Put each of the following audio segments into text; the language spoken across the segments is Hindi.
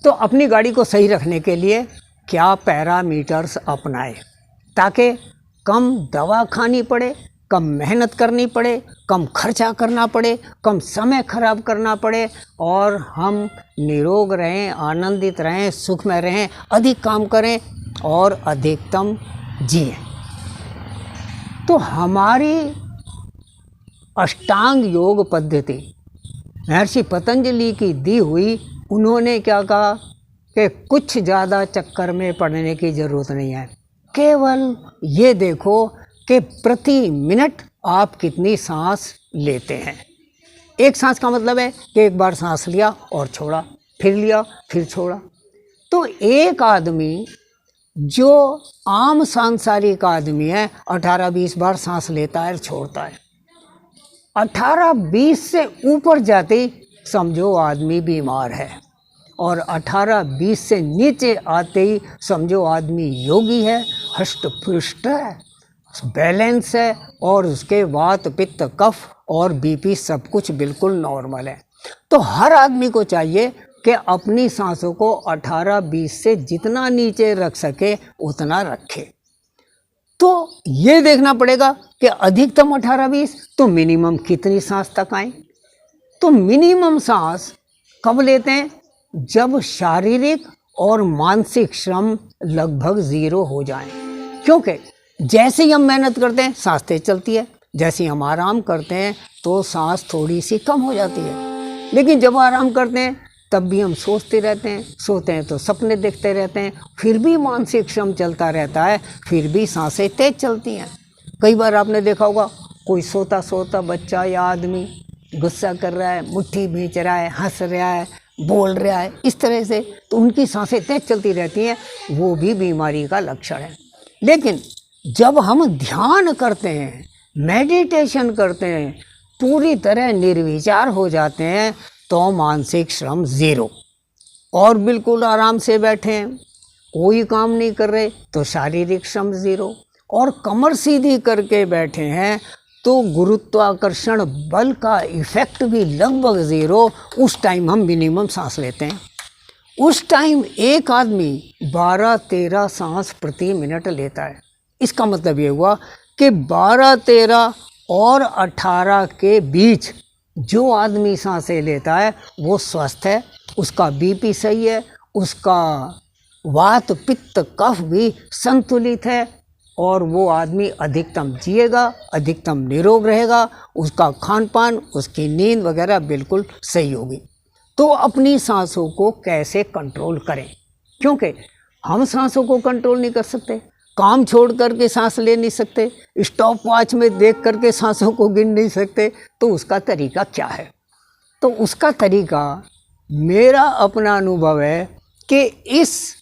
तो अपनी गाड़ी को सही रखने के लिए क्या पैरामीटर्स अपनाएं ताकि कम दवा खानी पड़े, कम मेहनत करनी पड़े, कम खर्चा करना पड़े, कम समय खराब करना पड़े और हम निरोग रहें, आनंदित रहें, सुख में रहें, अधिक काम करें और अधिकतम जिएं। तो हमारी अष्टांग योग पद्धति महर्षि पतंजलि की दी हुई, उन्होंने क्या कहा कि कुछ ज़्यादा चक्कर में पड़ने की ज़रूरत नहीं है, केवल ये देखो कि प्रति मिनट आप कितनी सांस लेते हैं। एक सांस का मतलब है कि एक बार सांस लिया और छोड़ा, फिर लिया फिर छोड़ा। तो एक आदमी जो आम सांसारिक आदमी है 18-20 बार सांस लेता है और छोड़ता है। 18-20 से ऊपर जाते ही समझो आदमी बीमार है, और 18-20 से नीचे आते ही समझो आदमी योगी है, हष्ट पुष्ट है, बैलेंस है, और उसके वात पित्त कफ और बीपी सब कुछ बिल्कुल नॉर्मल है। तो हर आदमी को चाहिए कि अपनी सांसों को 18-20 से जितना नीचे रख सके उतना रखे। तो ये देखना पड़ेगा कि अधिकतम 18-20, तो मिनिमम कितनी सांस तक आए। तो मिनिमम सांस कब लेते हैं? जब शारीरिक और मानसिक श्रम लगभग 0 हो जाए। क्योंकि जैसे ही हम मेहनत करते हैं सांस तेज चलती है, जैसे ही हम आराम करते हैं तो सांस थोड़ी सी कम हो जाती है। लेकिन जब आराम करते हैं तब भी हम सोचते रहते हैं, सोते हैं तो सपने देखते रहते हैं, फिर भी मानसिक श्रम चलता रहता है, फिर भी सांसें तेज चलती हैं। कई बार आपने देखा होगा कोई सोता सोता बच्चा या आदमी गुस्सा कर रहा है, मुट्ठी भींच रहा है, हंस रहा है, बोल रहा है, इस तरह से, तो उनकी सांसें तेज चलती रहती हैं, वो भी बीमारी का लक्षण है। लेकिन जब हम ध्यान करते हैं, मेडिटेशन करते हैं, पूरी तरह निर्विचार हो जाते हैं, तो मानसिक श्रम 0 और बिल्कुल आराम से बैठे हैं, कोई काम नहीं कर रहे तो शारीरिक श्रम 0, और कमर सीधी करके बैठे हैं तो गुरुत्वाकर्षण बल का इफेक्ट भी लगभग 0। उस टाइम हम मिनिमम सांस लेते हैं। उस टाइम एक आदमी 12-13 सांस प्रति मिनट लेता है। इसका मतलब ये हुआ कि 12, 13 और 18 के बीच जो आदमी सांसें लेता है वो स्वस्थ है, उसका बीपी सही है, उसका वात पित्त कफ भी संतुलित है, और वो आदमी अधिकतम जिएगा, अधिकतम निरोग रहेगा, उसका खान पान, उसकी नींद वगैरह बिल्कुल सही होगी। तो अपनी सांसों को कैसे कंट्रोल करें? क्योंकि हम सांसों को कंट्रोल नहीं कर सकते, काम छोड़ करके सांस ले नहीं सकते, स्टॉप वॉच में देख करके सांसों को गिन नहीं सकते, तो उसका तरीका क्या है? तो उसका तरीका, मेरा अपना अनुभव है कि इस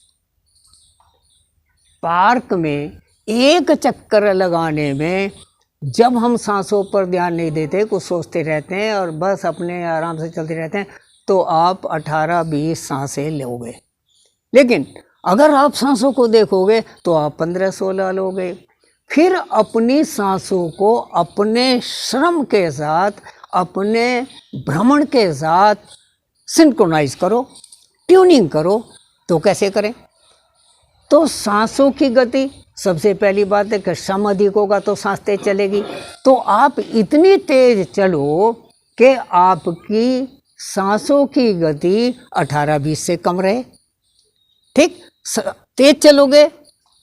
पार्क में एक चक्कर लगाने में जब हम सांसों पर ध्यान नहीं देते, कुछ सोचते रहते हैं और बस अपने आराम से चलते रहते हैं, तो आप 18-20 सांसें लोगे। लेकिन अगर आप सांसों को देखोगे तो आप 15-16 लोगे। फिर अपनी सांसों को अपने श्रम के साथ, अपने भ्रमण के साथ सिंक्रोनाइज करो, ट्यूनिंग करो। तो कैसे करें? तो सांसों की गति, सबसे पहली बात है कि श्रम अधिक होगा तो सांस तेज चलेगी। तो आप इतनी तेज चलो कि आपकी सांसों की गति 18-20 से कम रहे। ठीक, तेज चलोगे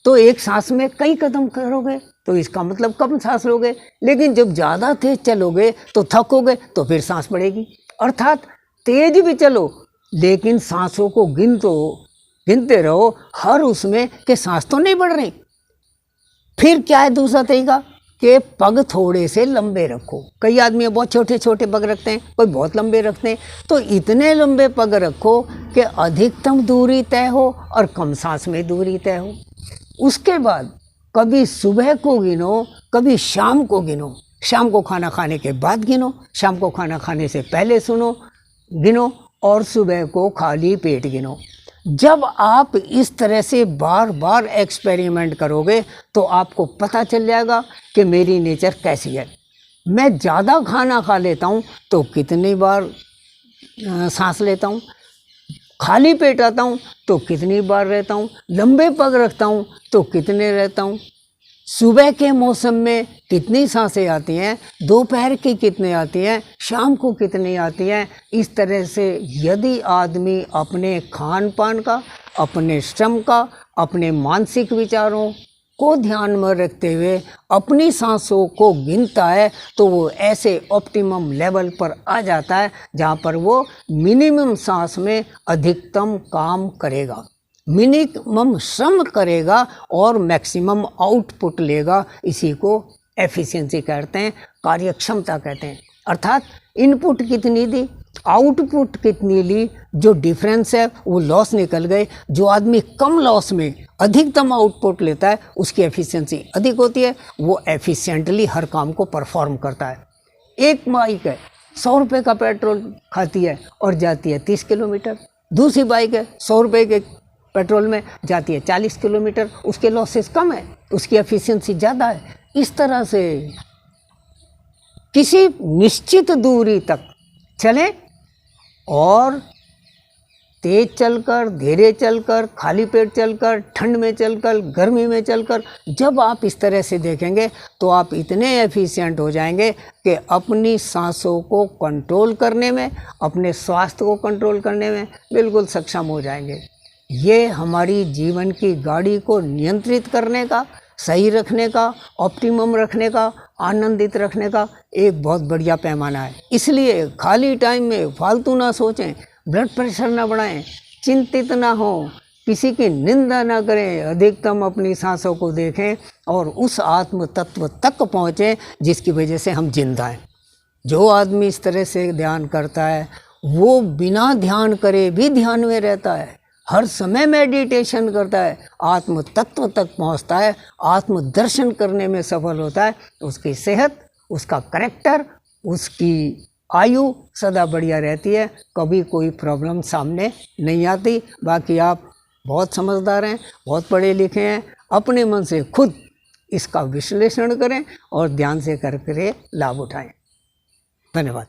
तो एक सांस में कई कदम करोगे, तो इसका मतलब कम सांस लोगे। लेकिन जब ज़्यादा तेज चलोगे तो थकोगे, तो फिर सांस बढ़ेगी। अर्थात तेज भी चलो लेकिन सांसों को गिनते रहो हर उसमें कि सांस तो नहीं बढ़ रही। फिर क्या है दूसरा तरीका कि पग थोड़े से लंबे रखो। कई आदमी बहुत छोटे छोटे पग रखते हैं, कोई बहुत लंबे रखते हैं। तो इतने लंबे पग रखो कि अधिकतम दूरी तय हो और कम सांस में दूरी तय हो। उसके बाद कभी सुबह को गिनो, कभी शाम को गिनो। शाम को खाना खाने के बाद गिनो, शाम को खाना खाने से पहले गिनो, और सुबह को खाली पेट गिनो। जब आप इस तरह से बार बार एक्सपेरिमेंट करोगे तो आपको पता चल जाएगा कि मेरी नेचर कैसी है। मैं ज़्यादा खाना खा लेता हूँ तो कितनी बार सांस लेता हूँ, खाली पेट आता हूँ तो कितनी बार रहता हूँ, लंबे पग रखता हूँ तो कितने रहता हूँ, सुबह के मौसम में कितनी सांसें आती हैं, दोपहर की कितनी आती हैं, शाम को कितनी आती हैं। इस तरह से यदि आदमी अपने खान पान का, अपने श्रम का, अपने मानसिक विचारों को ध्यान में रखते हुए अपनी सांसों को गिनता है तो वो ऐसे ऑप्टिमम लेवल पर आ जाता है जहाँ पर वो मिनिमम सांस में अधिकतम काम करेगा, मिनिमम श्रम करेगा और मैक्सिमम आउटपुट लेगा। इसी को एफिशिएंसी कहते हैं, कार्यक्षमता कहते हैं। अर्थात इनपुट कितनी दी, आउटपुट कितनी ली, जो डिफरेंस है वो लॉस निकल गए। जो आदमी कम लॉस में अधिकतम आउटपुट लेता है उसकी एफिशिएंसी अधिक होती है, वो एफिशिएंटली हर काम को परफॉर्म करता है। एक बाइक है 100 रुपये का पेट्रोल खाती है और जाती है 30 किलोमीटर, दूसरी बाइक है 100 रुपये के पेट्रोल में जाती है 40 किलोमीटर, उसके लॉसेस कम है, उसकी एफिशिएंसी ज़्यादा है। इस तरह से किसी निश्चित दूरी तक चलें और तेज चलकर, धीरे चलकर, खाली पेट चलकर, ठंड में चलकर, गर्मी में चलकर, जब आप इस तरह से देखेंगे तो आप इतने एफिशिएंट हो जाएंगे कि अपनी सांसों को कंट्रोल करने में, अपने स्वास्थ्य को कंट्रोल करने में बिल्कुल सक्षम हो जाएंगे। ये हमारी जीवन की गाड़ी को नियंत्रित करने का, सही रखने का, ऑप्टिमम रखने का, आनंदित रखने का एक बहुत बढ़िया पैमाना है। इसलिए खाली टाइम में फालतू ना सोचें, ब्लड प्रेशर ना बढ़ाएं, चिंतित ना हो, किसी की निंदा ना करें, अधिकतम अपनी सांसों को देखें और उस आत्म तत्व तक पहुँचें जिसकी वजह से हम जिंदा हैं। जो आदमी इस तरह से ध्यान करता है वो बिना ध्यान करे भी ध्यान में रहता है, हर समय मेडिटेशन करता है, आत्म तत्व तक पहुंचता है, आत्म दर्शन करने में सफल होता है। उसकी सेहत, उसका करैक्टर, उसकी आयु सदा बढ़िया रहती है, कभी कोई प्रॉब्लम सामने नहीं आती। बाकी आप बहुत समझदार हैं, बहुत पढ़े लिखे हैं, अपने मन से खुद इसका विश्लेषण करें और ध्यान से करके लाभ उठाएं। धन्यवाद।